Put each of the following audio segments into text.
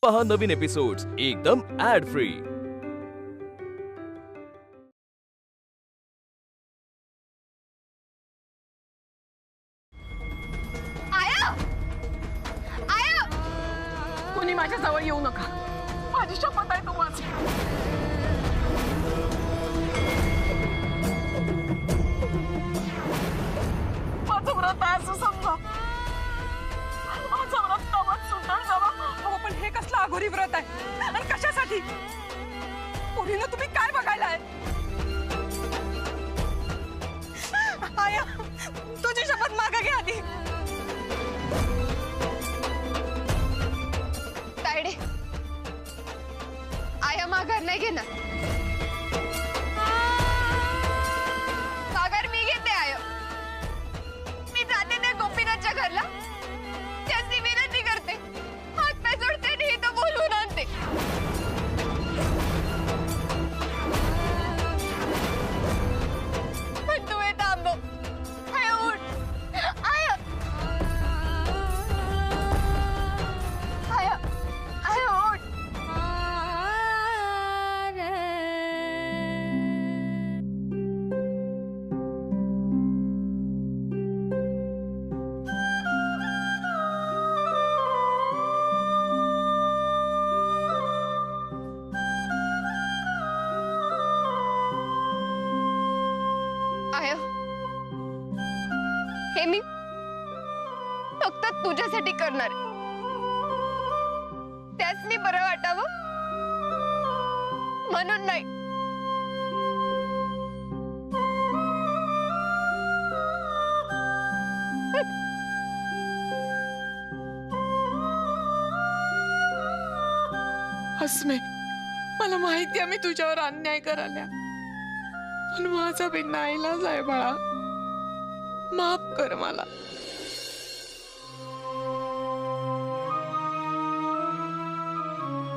पहा नवीन एपिसोड्स एकदम add free. कोणी माझ्या जवळ येऊ नका, माझी शपथ आहे तुम्हाला। माझं व्रत आहे असं समजा, माझं व्रत तवच सुटल जावा। अहो पण हे कसलं अघोरी व्रत आहे आणि कशासाठी? पुरीनं तुम्ही काय बघायलाय? आया तुझी शपथ मागा घ्या आधी। तायडे आया माघार नाही घेणार, माघार मी घेते। आय मी जाते त्या गोपीनाथच्या घरला, त्याची विनंती करते, हात पाय जोडते आणि इथं बोलवून आणते। पण तू हे थांबव। आय उठ, आय आय आय उठ। आय हे मी फक्त तुझ्यासाठी करणार आहे, त्याच मी बरं वाटावं म्हणून नाही। अस्मे, मला माहिती आहे मी तुझ्यावर अन्याय करायला, पण माझा बी नाईलाज आहे बाळा, माफ कर मला।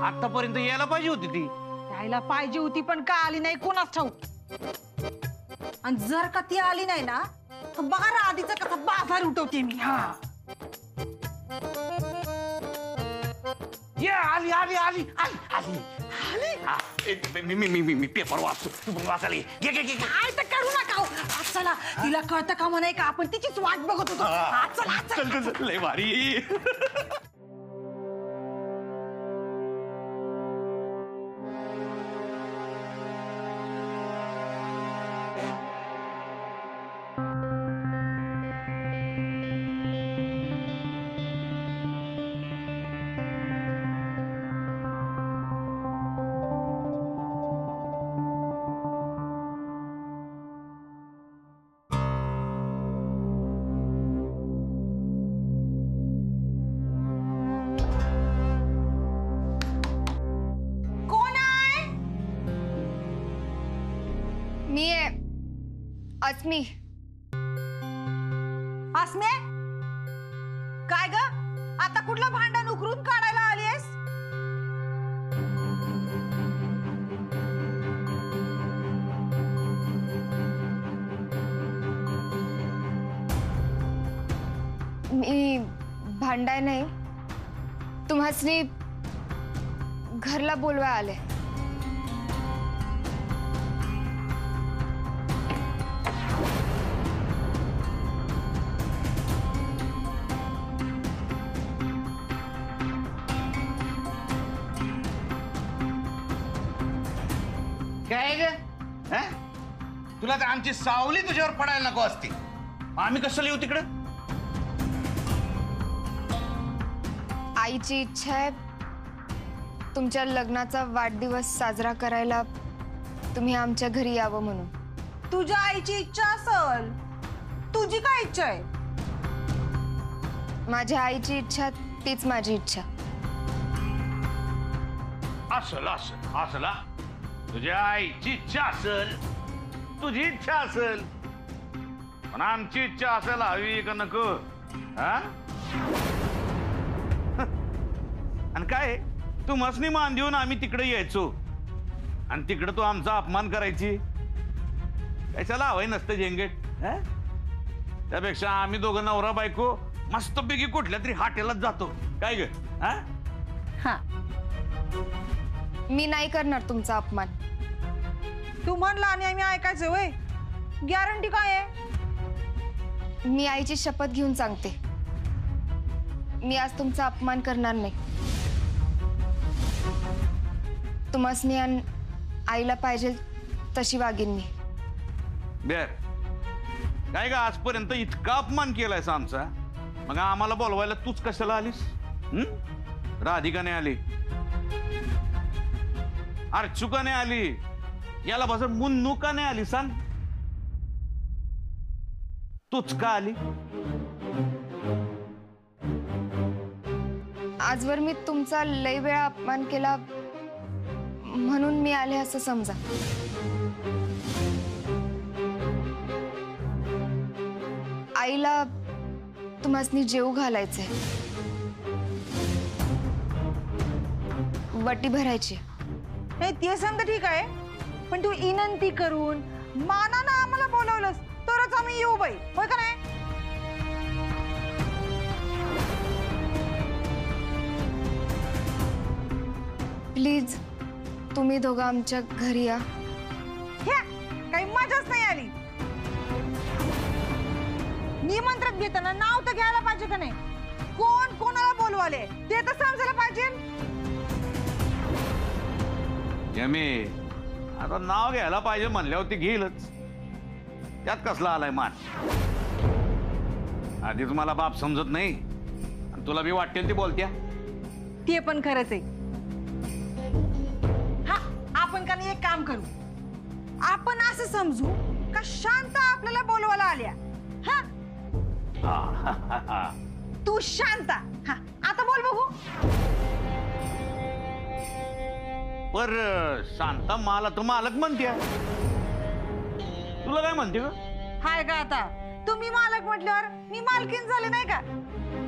आतापर्यंत यायला पाहिजे होती ती, यायला पाहिजे होती पण का आली नाही कोणाच ठाऊक। आणि जर का ती आली नाही ना तर बघा राधीचा कसा बाजार उठवते मी। हा ये आली आली आली आली आली आली। मी पेपर वाचतो, तू पण वाचायला घे घे घे। काय तर करू नका हो। आज चला, तिला कळतं का म्हणाय का आपण तिचीच वाट बघत होतो। आज चला, आज चला। चल चल लय भारी। कोण आहे? मी आहे अस्मी। अस्मे, काय ग आता कुठलं भांडण उकरून काढायला आलीयस? मी भांडाय नाही, तुम्हासनी घरला बोलवा आले। काय ग? तुला तर आमची सावली तुझ्यावर पडायला नको असती, आम्ही कशाला येऊ तिकडं? आईची इच्छा आहे तुमच्या लग्नाचा वाढदिवस साजरा करायला तुम्ही आमच्या घरी यावं म्हणून। तुझ्या आईची इच्छा असेल, तुझी काय इच्छा आहे? माझ्या आईची इच्छा तीच माझी इच्छा। असल असल असला, तुझ्या आईची इच्छा असेल, तुझी इच्छा असेल, पण आमची इच्छा असेल हवी का नको? हा? आणि काय तू मसनी मान देऊन आम्ही तिकडे यायचो आणि तिकडे तू आमचा अपमान करायची? कशाला हवंय नसतं झेंगेट? त्यापेक्षा आम्ही दोघं नवरा बायको मस्तपैकी कुठल्या तरी हॉटेलात जातो, काय ग? हा, मी नाही करणार तुमचा अपमान. तू म्हणला आणि आम्ही ऐकायचं वय? गॅरंटी काय आहे? मी आईची शपथ घेऊन सांगते, मी आज तुमचा अपमान करणार नाही. तुम्हासनी आणि आईला पाहिजे तशी वागीन मी. बर, काय का आजपर्यंत इतका अपमान केलायस आमचा, मग आम्हाला बोलवायला तूच कशाला आलीस? राधिका नाही आली, अर्चुका नाही आली, याला बस मुन्नू का नाही आली? सांग, तूच का आली? आजवर मी तुमचा लय वेळा अपमान केला म्हणून मी आले असं समजा. आईला तुम्हासनी जेव घालायचंय, वटी भरायची. नाही ते समजा ठीक आहे, पण तू विनंती करून मानानं आम्हाला बोलवलंस तरच आम्ही येऊ बाई, होय का नाही? प्लीज तुम्ही दोघं आमच्या घरी या. ह्या, काही मजाच नाही आली. निमंत्रण घेताना नाव तर घ्यायला पाहिजे का नाही? कोण कोणाला बोलवाले ते तर समजायला पाहिजे. यमी, आता नाव घ्यायला पाहिजे म्हणल्यावर ती घेईलच, त्यात कसला आलाय मान? आधीच मला बाप समजत नाही आणि तुला बी वाटेल ती बोलत्या. ते पण खरंच आहे. हा, आपण का नाही एक काम करू, आपण असं समजू का शांत आपल्याला बोलवायला आल्या. हा, तू शांता. हा, आता बोल बघू. पर शांता मला तर मालक म्हणते, तुला काय म्हणते ग? हाय का आता तुम्ही मालक म्हटल्यावर मी मालकीन झाले नाही का?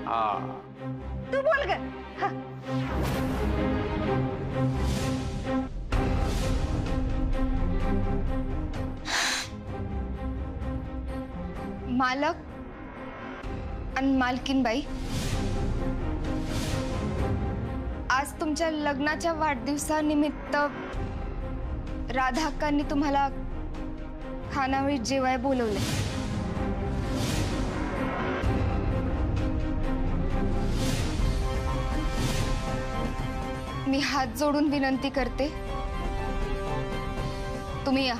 हा, तू बोल ग. हा. मालक आणि मालकीनबाई, आज तुमच्या लग्नाच्या वाढदिवसानिमित्त राधा अक्कांनी तुम्हाला खानावळीत जेवाय बोलवले. मी हात जोडून विनंती करते, तुम्ही या.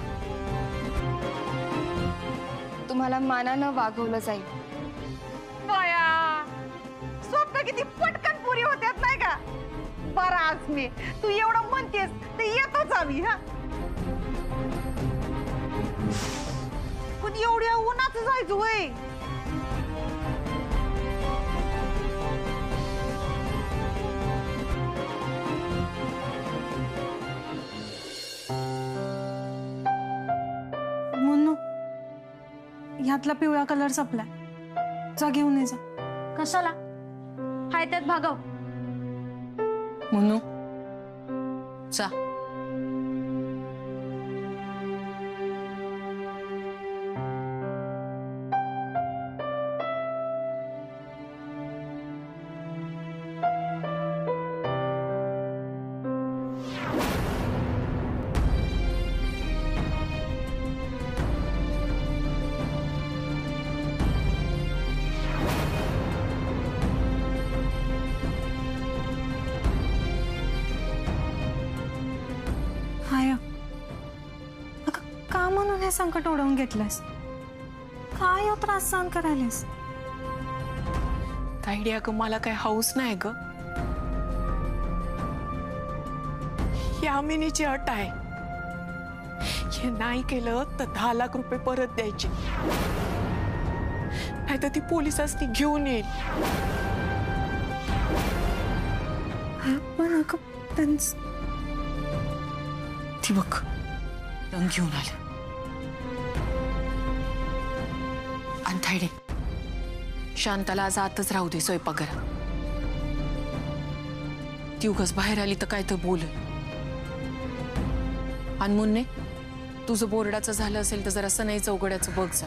तुम्हाला मानानं वागवलं जाईल. बाया, स्वप्न किती पटकन पुरी होत्यात नाही का? बरं, आज मी तू एवढं म्हणतेस तर येतोच आम्ही. हा, पण एवढ्या उन्हाचं जायचं होय? मुन्नू, ह्यातला पिवळा कलर संपलाय, जा घेऊन ये जा. कशाला? हाय त्यात भागव. मुन्नू, जा. हाय, अगं का म्हणून हे संकट ओढवून घेतलंस? काय ह्यो त्रास सहन करायलास? ताईडी, अगं मला काय हाऊस नाही ग. यामिनीची अट आहे, हे नाही केलं तर 10 लाख रुपये परत द्यायचे, नाही तर ती पोलिसांनी घेऊन येईल. पण अगं त्यांचं ती बघ, रंग घेऊन आले. आणि ताईडे, शांताला आज आतच राहू दे स्वयंपाकघरात. ती उगाच बाहेर आली तर काय तर बोल. आणि मुन्ने, तुझं बोर्डाचं झालं असेल तर जरा सनई चौघड्याचं बघ जा.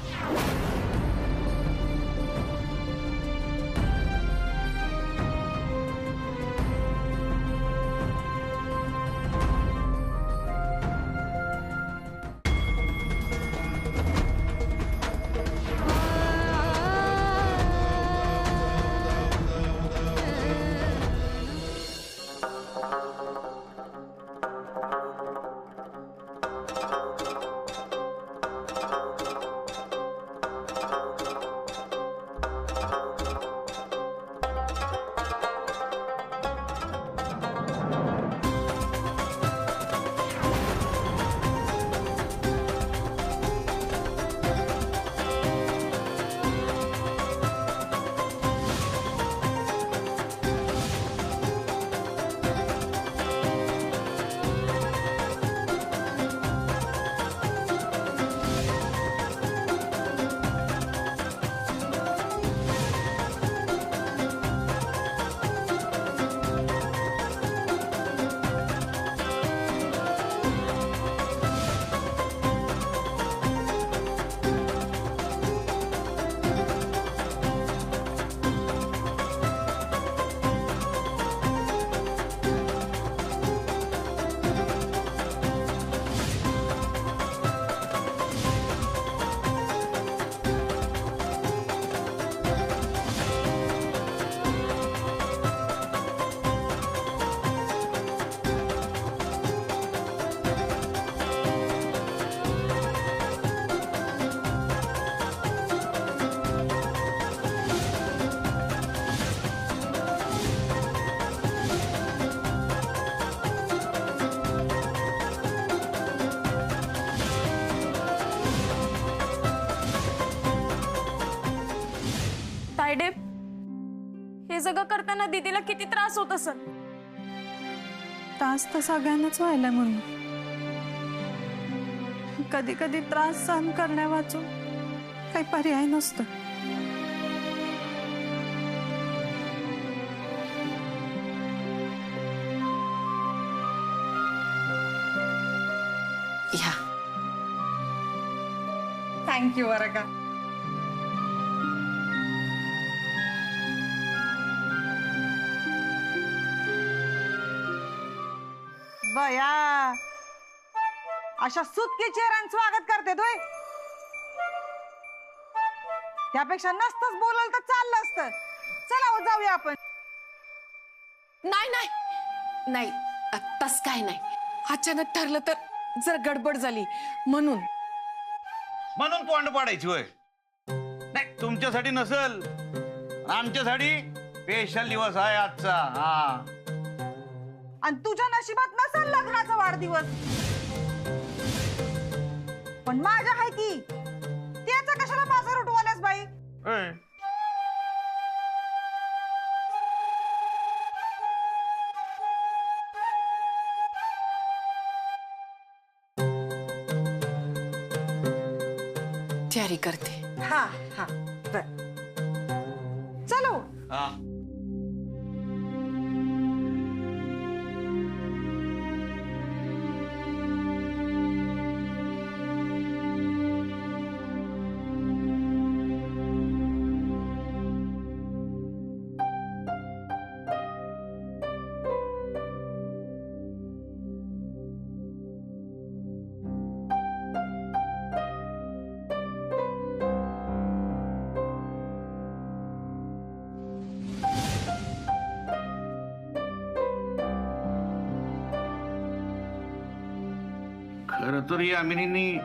तायडे, हे सगळं करताना दीदीला किती त्रास होत असेल? त्रास तर सगळ्यांनाच व्हायला म्हणून कधी कधी त्रास सहन करण्या वाचून काही पर्याय नसतो. या थँक्यू बरं का. बया अशा सुटके चेहऱ्यानं स्वागत करते तोय. त्यापेक्षा नसतच बोलवलं तर चाललं असतं. चला हो, जाऊया आपण. नाही नाही नाही, आत्ताच काय नाही. अचानक ठरलं तर जर गडबड झाली म्हणून. म्हणून तोंड पाडायची होय? नाही, तुमच्यासाठी नसल, आमच्यासाठी स्पेशल दिवस आहे आजचा. हा, आणि तुझ्या नशिबात नसेल लग्नाचा वाढदिवस, पण माझ्या आहे की. त्याचा कशाला माझा रुटवाल्यास बाई? होय. तयारी करते. हा हा बर. चलो. हा. खरं तर या मिनींनी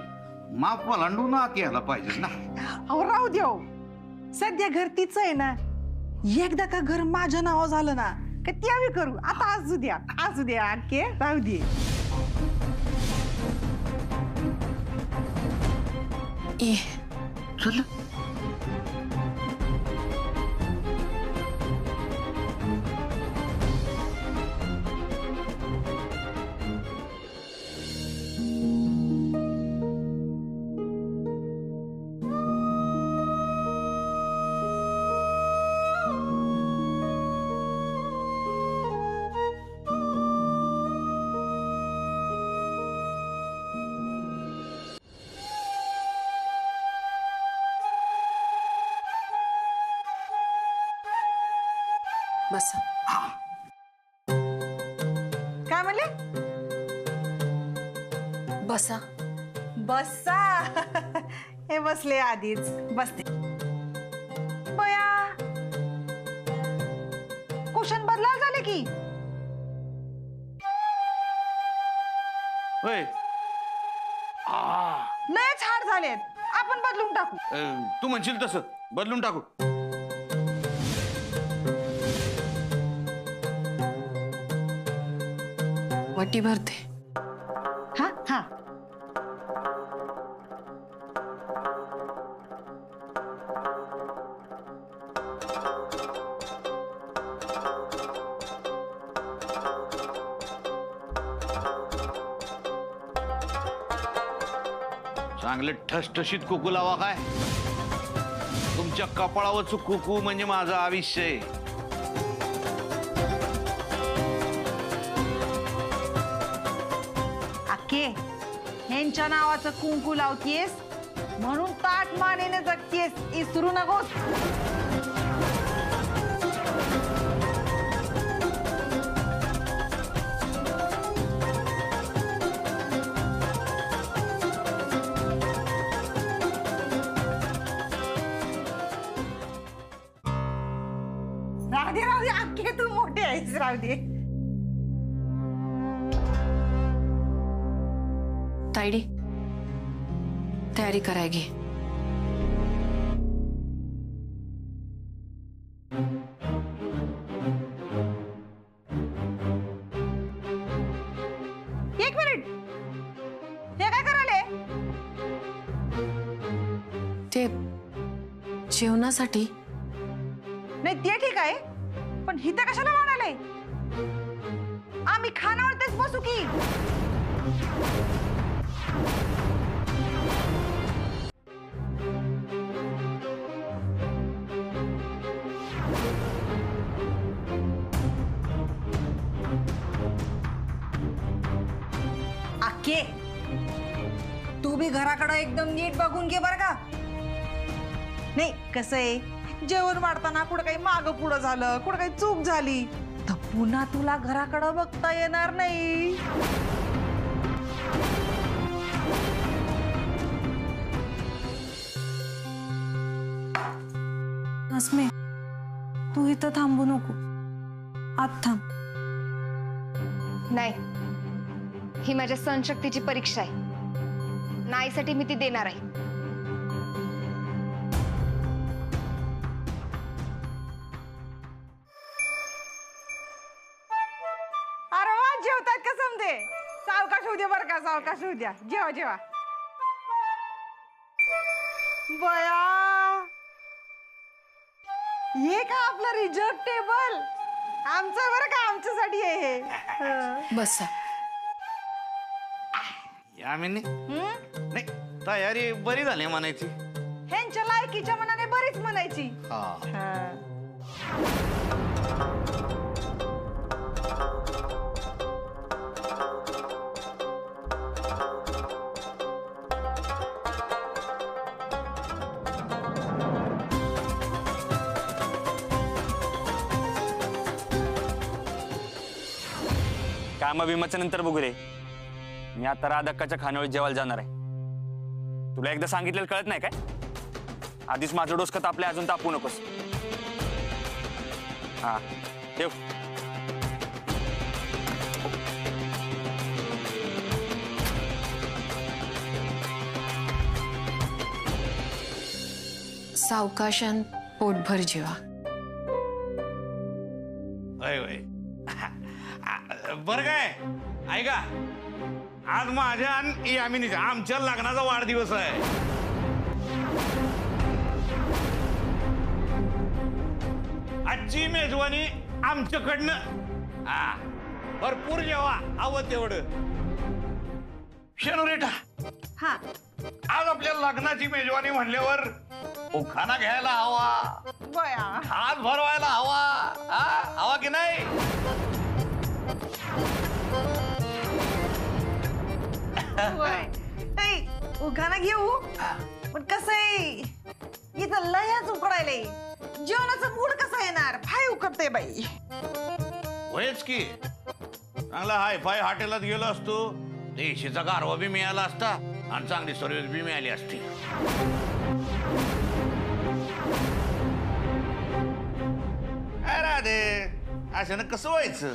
माप ओलांडून आत यायला पाहिजे ना. अहो राहू द्या हो. सध्या घर तिचं आहे ना. एकदा का घर माझ्या नाव झालं ना का त्यावेळी करू. आता असू द्या, असू द्या. आणखी राहू दे. ये चल. बसा. काय म्हणले? बसा. बसा. हे बसले आधीच. बसते. बया कुशन बदलाव झाले की. होय लयच हाड झालेत, आपण बदलून टाकू. तू म्हणशील तसं बदलून टाकू. वटी भरते. हा हा. चांगले ठसठशीत कुकू लावा काय. तुमच्या कपाळावरच कुकू म्हणजे माझं आयुष्य आहे. अक्के, ह्यांच्या नावाचं कुंकू लावतीयस म्हणून ताट मानेने जगतीयस, इसरू नकोस. राहू दे अक्के, तू मोठी आहेस, राहू दे. तायडी तयारी करायगी. एक मिनिट, हे काय करायले? ते जेवणासाठी. नाही ते ठीक आहे, पण हिथं कशाला म्हणाले? आम्ही खानावरतीच बसू की. आके, तू बी घराकडे एकदम नीट बघून घे बर का. नाही कसं आहे, जेवण वाढताना कुठं काही माग पुढं झालं, कुठं काही चूक झाली तर पुन्हा तुला घराकडे बघता येणार नाही. अस्मे, तू इथं थांबू नको, आत थांब. नाही, ही माझ्या सहनशक्तीची परीक्षा आहे. नाहीसाठी मी ती देणार आहे. अरे वा, जेवतात का समजे. सावकाश होऊ द्या बर का, सावकाश होऊ द्या. जेवा जेवा. बया, हे का आपलं रिझर्व टेबल? आमचं बरं का, आमच्यासाठी आहे हे. बसा. यामिनी नाही, तयारी बरी झाली म्हणायची. ह्यांच्या लायकीच्या मनाने बरीच म्हणायची. काम बिमाच्या नंतर बघू रे. मी आता राधक्काच्या खानावळीत जेवायला जाणार आहे. तुला एकदा सांगितलेलं कळत नाही काय? आधीच माझं डोसकं तापलंय, अजून तापू नकोस. हा ठेव. सावकाशान पोटभर जेवा. बर काय ऐका, आज माझ्या आणि यामिनीच्या आमच्या लग्नाचा वाढदिवस आहे. आजची मेजवानी आमच्याकडनं. भरपूर जेवा, हवं तेवढं. शेनुरेटा, हा, आज आपल्या लग्नाची मेजवानी म्हणल्यावर उखाणा घ्यायला हवा, बया. हात भरवायला हवा. हवा की नाही? उखाना घेऊ, पण कसं आहे, इथं लयच उकडायले. जेवणाचं मूड कसं येणार? फाय उकडते बाई. होयच की, चांगला हाय फाय हॉटेलात गेलो असतो, देशीचा गारवा बी मिळाला असता आणि चांगली सर्व्हिस बी मिळाली असती. राधे, अशानं कसं व्हायचं?